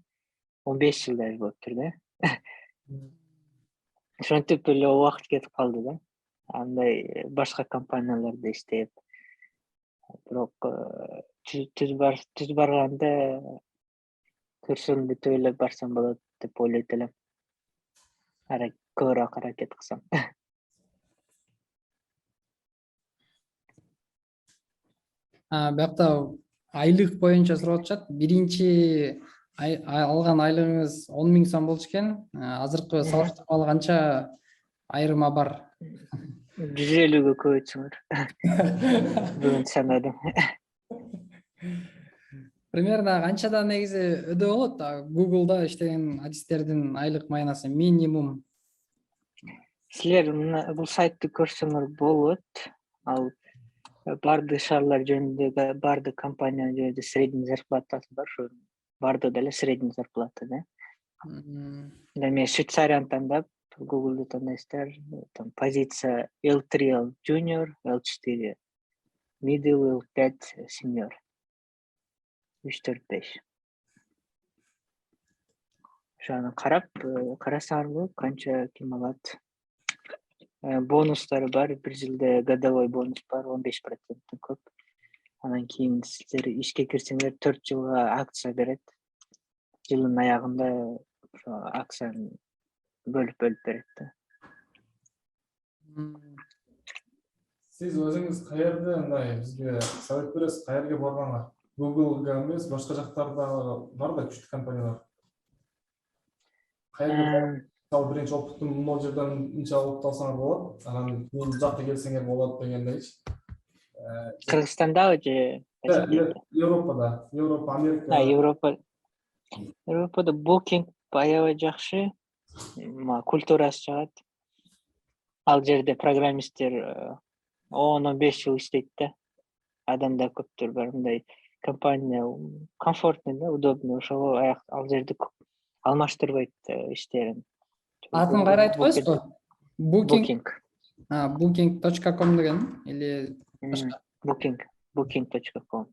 Speaker 1: 15 жылдай болуптур да. Ошентип эле убакыт кетип калды да. Андай башка компанияларда иштеп. Бирок түз барганда курсун бүтүп эле барсам болот деп ойлойт элем. Көбүрөөк аракет кылсам.
Speaker 2: Бuyакта айлык боюнча сурап атышат. Биринчи алган айлыгыңыз 10 000 сом болчу экен. Азыркы салыштырмалуу канча айырма бар?
Speaker 1: 150-гө көбөйтсөңөр. Бүгүн санадым.
Speaker 2: Примерно канчадан негизи өдөө болот Google'да иштеген адистердин айлык майнасы минимум?
Speaker 1: Силер бул сайтты көрсөңөр болот. Ал бардык шаарлар жөнүндө, бардык компания жөнүндө средний зарплатасы бар, ошо бардыгы деле средний зарплата да. Эми Швейцарияны тандап, Google'ду тандайсыздар, там позиция L3 junior, L4 middle, L5 senior. 3-4-5. Ошону карасаңар канча ким алат. Бонустары бар, бир жылда годовой бонус бар, 15% көп. Анан кийин силер ишке кирсеңер 4 жылга акция берет. Жылдын аягында ошо акцияны бөлүп берет да.
Speaker 3: Сиз өзүңүз каерде мындай бизге совет бересиз, каерге барганга? Google'га эмес, башка жактарда бар да күчтүү компаниялар. Каерге ал биринчи опыттын могул жерден мынча опыт алсаңар болот, анан кийин бул жакка келсеңер болот дегендейчи.
Speaker 1: Кыргызстандабы же Россияда?
Speaker 3: Европада, Европа, Америка.
Speaker 1: Европада Booking аябай жакшы, культурасы жагат. Ал жерде программисттер 10-15 жыл иштейт да. Адамдар көптөр бар, мындай компания комфортный да, удобный, ошого ал жерде алмаштырбайт иштерин.
Speaker 2: Атын кайра айтып коесузбу?
Speaker 1: Booking.
Speaker 2: Booking.com деген или башка?
Speaker 1: Booking.com.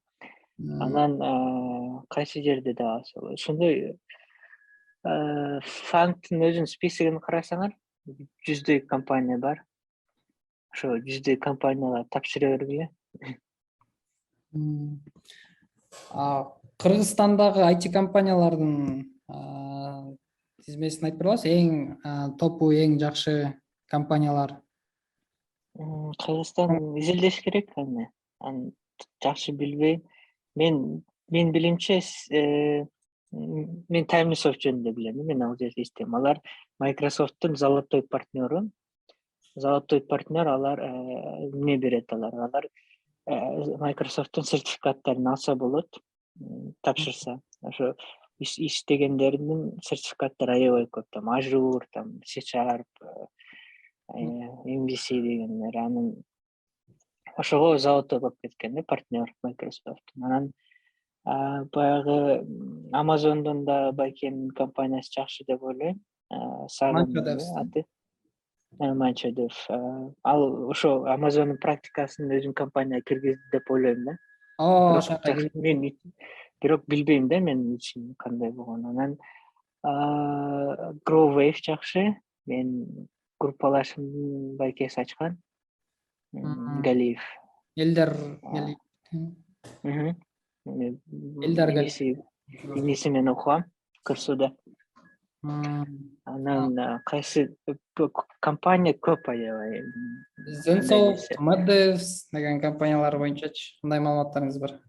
Speaker 1: Анан кайсы жерде да ошондой фанктын өзүнүн списогун карасаңар, 100дөй компания бар. Ошо 100дөй компаниялар тапшыра бергиле.
Speaker 2: Кыргызстандагы IT компаниялардын тизмесин айтып бере аласыз? Эң топу, эң жакшы компаниялар.
Speaker 1: Кыргызстан изилдеш керек аны. Аны жакшы билбейм. Мен билимче мен Timesoft жөнүндө билем. Мен ал жерде иштейм. Алар Microsoft'тун золотой партнеру. Золотой партнер алар эмне берет алар? Microsoft'тун сертификаттарын алса болот, тапшырса. Ошо иштегендердин сертификаттары аябай көп. Там Azure, там C#, MVC дегендер. Анын ошого золотой болуп кеткен да, партнер Microsoft. Анан баягы Amazon'дун да байкем компаниясы жакшы деп ойлойм. Аты Manchodев. Ал ошо Amazon'дун практикасын өзүнүн компанияга киргизди деп ойлойм да. Мен бирок билбейм да, мен үчүн кандай болгонун. Анан GrowWave жакшы. Мен группалашымдын байкеси ачкан. Галиев.
Speaker 2: Элдар
Speaker 1: Галиев. Иниси мен окугам Кырсууда. Анан кайсы компания көп аябай.
Speaker 2: Zensoft, Maddevs деген компаниялар боюнчачы кандай маалыматтарыңыз бар?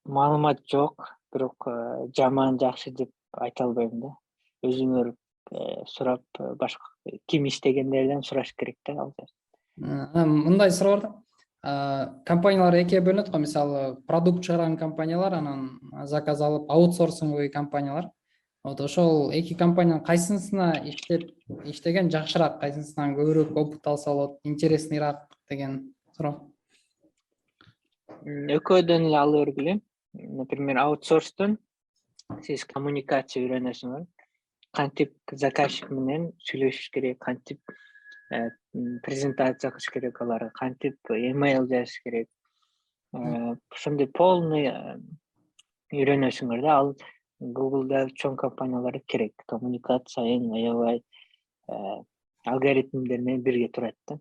Speaker 1: Маалымат жок, бирок жаман жакшы деп айта албайм да. Өзүңөр сурап, башка ким иштегендерден сураш керек да ал жерде.
Speaker 2: Мындай суроо бар да. Компаниялар экиге бөлүнөт го, мисалы продукт чыгарган компаниялар, анан заказ алып аутсорсинговый компаниялар. Вот ошол эки компаниянын кайсысына иштеген жакшыраак, кайсысынан көбүрөөк опыт алса болот, интересныйраак деген суроо.
Speaker 1: Экөөдөн эле ала бергиле. Например, аутсорстон сиз коммуникация үйрөнөсүңөр. Кантип заказчик менен сүйлөшүш керек, кантип презентация кылыш керек аларга, кантип email жазыш керек. Ошондой полный үйрөнөсүңөр да. Ал Google'да чоң компаниялар керек. Коммуникация эң аябай алгоритмдер менен бирге турат да.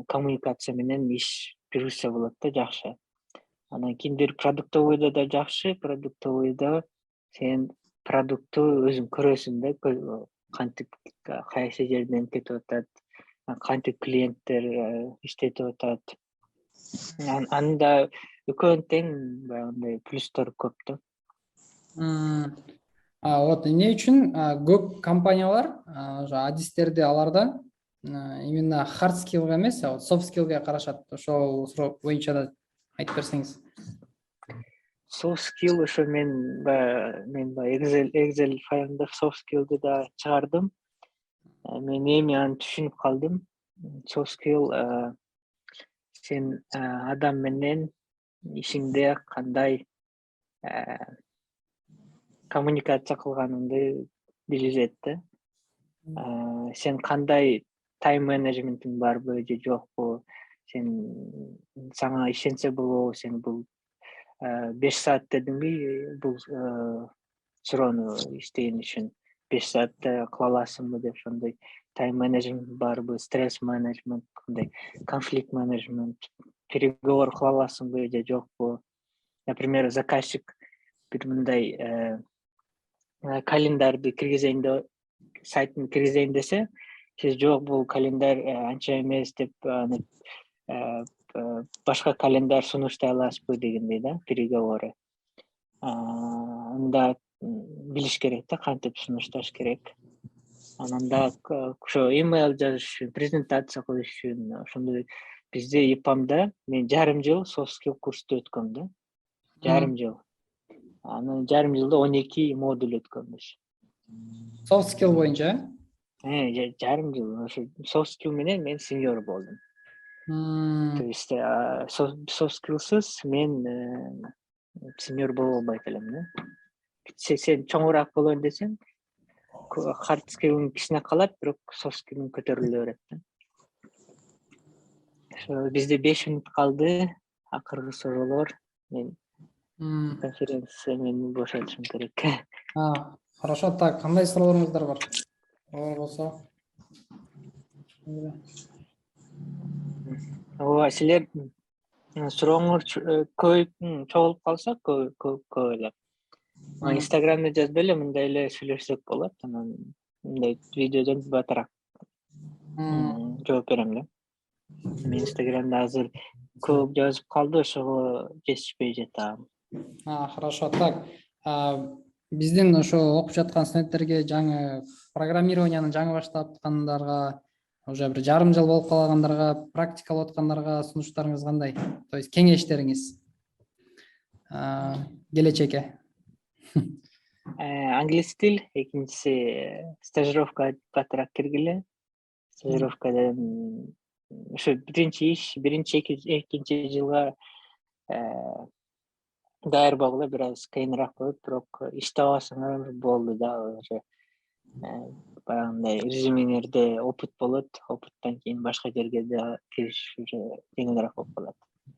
Speaker 1: Коммуникация менен иш жүрүшсө болот да, жакшы. Анан кийин продуктовойдо да жакшы. Продуктовойдо сен продукту өзүң көрөсүң да, кантип кайсы жерден кетип атат, кантип клиенттер иштетип атат. Анда экөөнүн тең баягындай плюстор көп да.
Speaker 2: Вот эмне үчүн көп компаниялар ошо адистерди аларда именно hard skillга эмес, soft skillге карашат. Ошол суроо боюнча да айтып берсеңиз.
Speaker 1: Soft skill ошо мен Excel файлында soft skillди да чыгардым. Мен эми аны түшүнүп калдым. Soft skill сен адам менен ишиңде кандай коммуникация кылганыңды билдирет да. Сен кандай тайм менеджментиң барбы же жокпу, сага ишенсе болобу, сен бул 5 саат дедимби бул суроону иштеген үчүн 5 саатта кыла аласыңбы деп, ошондой тайм менеджмент барбы, стресс менеджмент, кандай конфликт менеджмент, переговор кыла аласыңбы же жокпу. Например, заказчик бир мындай календарды киргизейин деп, сайтын киргизейин десе, сиз жок бул календарь анча эмес деп аны башка календарь сунуштай аласызбы дегендей да, переговоры. Анда билиш керек да, кантип сунушташ керек. Анан да ошо email жазыш үчүн, презентация кылыш үчүн ошондой бизде ИПАМда мен жарым жыл soft skill курсту өткөм да. Жарым жыл. Анан жарым жылда 12 модуль өткөнбүз.
Speaker 2: Soft skill боюнча.
Speaker 1: Жарым жыл. Ошо soft skill менен мен сеньор болдум. То есть soft skillсыз мен сеньор боло албайт элем да. Сен чоңураак болоюн десең, hard skill'ың кичине калат, бирок soft skill'ың көтөрүлө берет да. Ошо бизде 5 мүнөт калды. Акыркы суроолор. Мен конференция мен бошотушум керек.
Speaker 2: Хорошо, так, кандай суроолоруңуздар бар? Оор болсо.
Speaker 1: Ооба, силер сурооңуз көбөйүп чогулуп калса, көбөйлөп. Инстаграмда жазбай эле мындай эле сүйлөшсөк болот. Анан мындай видеодон батыраак жооп берем да. Мен Инстаграмда азыр көп жазып калды, ошого жетишпей жатам.
Speaker 2: Хорошо, так. Биздин ошо окуп жаткан студенттерге жаңы программированияны жаңы баштап аткандарга, уже бир жарым жыл болуп калгандарга, практикалап аткандарга сунуштарыңыз кандай? То есть кеңештериңиз келечекке?
Speaker 1: Англис тил, экинчиси стажировка батыраак киргиле. Стажировкадан ошо биринчи иш, экинчи жылга даяр болгула бир аз кыйыныраак болот, бирок иште алсаңар болду да. Ошо баягындай резюмеңерде опыт болот, опыттан кийин башка жерге да кириш уже жеңилирээк болуп калат.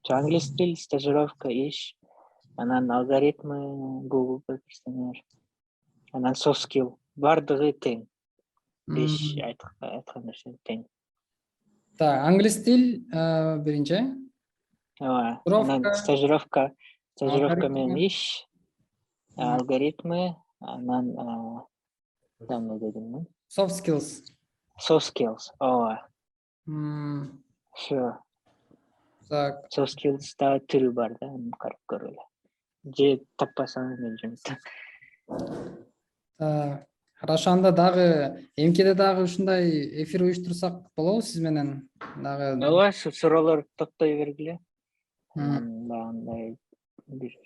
Speaker 1: Англис тил, стажировка, иш, анан алгоритмы, Google кирсеңер, анан soft skill бардыгы тең. Беш айткан нерсе тең.
Speaker 2: Так, англис тил биринчи.
Speaker 1: Ооба. Анан стажировка менен иш, алгоритмы, анан кандай дедим мен?
Speaker 2: Soft skills.
Speaker 1: Soft skills. Ооба. Ошо.
Speaker 2: Так.
Speaker 1: Soft skills да түрү бар да, карап көрөлү. Же таппасаң мен жөнөтөм.
Speaker 2: Хорошо, анда дагы эмкеде дагы ушундай эфир уюштурсак болобу сиз менен? Дагы.
Speaker 1: Ооба, суроолор топтой бергиле. Багындай бир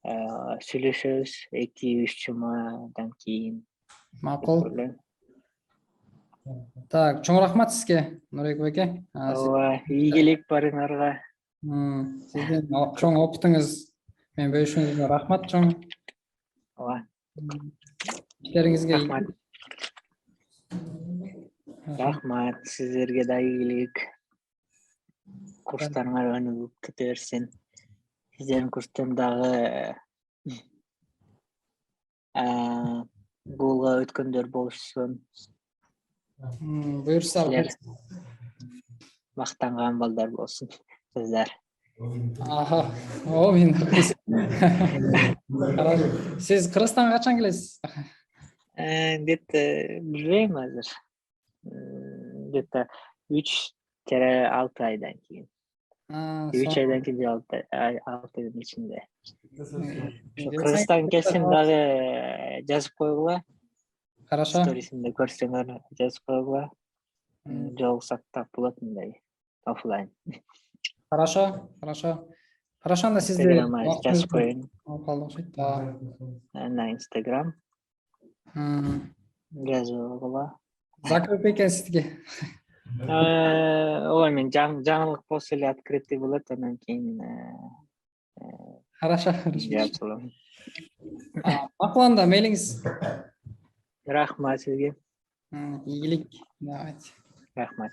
Speaker 1: сүйлөшөбүз 2-3 жумадан кийин.
Speaker 2: Макул. Так, чоң рахмат сизге, Нурбек байке.
Speaker 1: Ооба, ийгилик барыңарга.
Speaker 2: Сиздин чоң опытыңыз менен бөлүшүңүзгө рахмат чоң.
Speaker 1: Ооба.
Speaker 2: Иштериңизге
Speaker 1: рахмат, сиздерге да ийгилик. Курстарыңар өнүгүп кете берсин. Сиздердин курстан дагы Google'га өткөндөр болушsun.
Speaker 2: Буюрса.
Speaker 1: Мактанган балдар болсун, кыздар.
Speaker 2: Мен. Сиз Кыргызстанга качан келесиз?
Speaker 1: Где-то билбейм азыр. Где-то 3-6 айдан кийин. 3 айдан кийин 6 айдын ичинде. Кыргызстанга келсем дагы жазып койгула.
Speaker 2: Хорошо.
Speaker 1: Сторисимде көрсөңөр жазып койгула. Жолуксак так болот мындай офлайн.
Speaker 2: Хорошо. Хорошо, анда сизде
Speaker 1: жазып коеюн. На Инстаграм. Жазып койгула.
Speaker 2: Закрыт экен сизге.
Speaker 1: Ой, мен жаңылык болсо эле открытый болот, анан кийин
Speaker 2: Хорошо.
Speaker 1: жапсалам.
Speaker 2: Макул, анда мейлиңиз.
Speaker 1: Рахмат сизге.
Speaker 2: Ийгилик. Давайте.
Speaker 1: Рахмат.